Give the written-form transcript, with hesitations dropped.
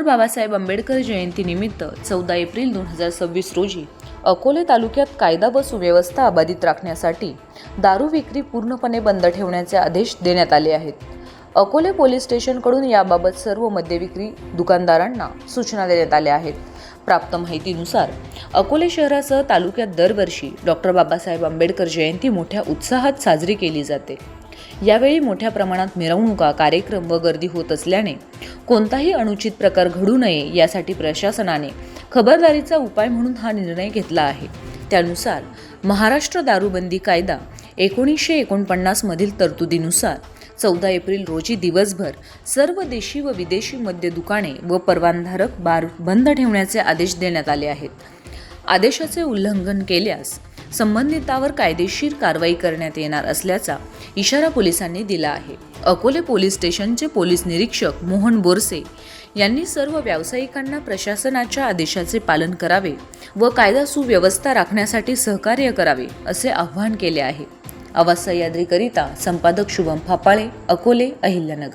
बाबासाहेब आंबेडकर जयंतीनिमित्त 14 एप्रिल 2026 रोजी अकोले तालुक्यात कायदा व सुव्यवस्था अबाधित राखण्यासाठी दारू विक्री पूर्णपणे बंद ठेवण्याचे आदेश देण्यात आले आहेत. अकोले पोलीस स्टेशनकडून याबाबत सर्व मद्य विक्री दुकानदारांना सूचना देण्यात आल्या आहेत. प्राप्त माहितीनुसार अकोले शहरासह तालुक्यात दरवर्षी डॉक्टर बाबासाहेब आंबेडकर जयंती मोठ्या उत्साहात साजरी केली जाते. यावेळी मोठ्या प्रमाणात मिरवणुका, कार्यक्रम व गर्दी होत असल्याने कोणताही अनुचित प्रकार घडू नये यासाठी प्रशासनाने खबरदारीचा उपाय म्हणून हा निर्णय घेतला आहे. त्यानुसार महाराष्ट्र दारूबंदी कायदा 1949 मधील तरतुदीनुसार 14 एप्रिल रोजी दिवसभर सर्व देशी व विदेशी मद्य दुकाने व परवानाधारक बार बंद ठेवण्याचे आदेश देण्यात आले आहेत. आदेशाचे उल्लंघन केल्यास संबंधितावर कायदेशीर कारवाई करण्यात येणार असल्याचा इशारा पोलिसांनी दिला आहे. अकोले पोलीस स्टेशनचे पोलीस निरीक्षक मोहन बोरसे यांनी सर्व व्यावसायिकांना प्रशासनाच्या आदेशाचे पालन करावे व कायदा सुव्यवस्था राखण्यासाठी सहकार्य करावे असे आवाहन केले आहे. आवाज सह्याद्रीकरिता संपादक शुभम फापाळे, अकोले, अहिल्यानगर.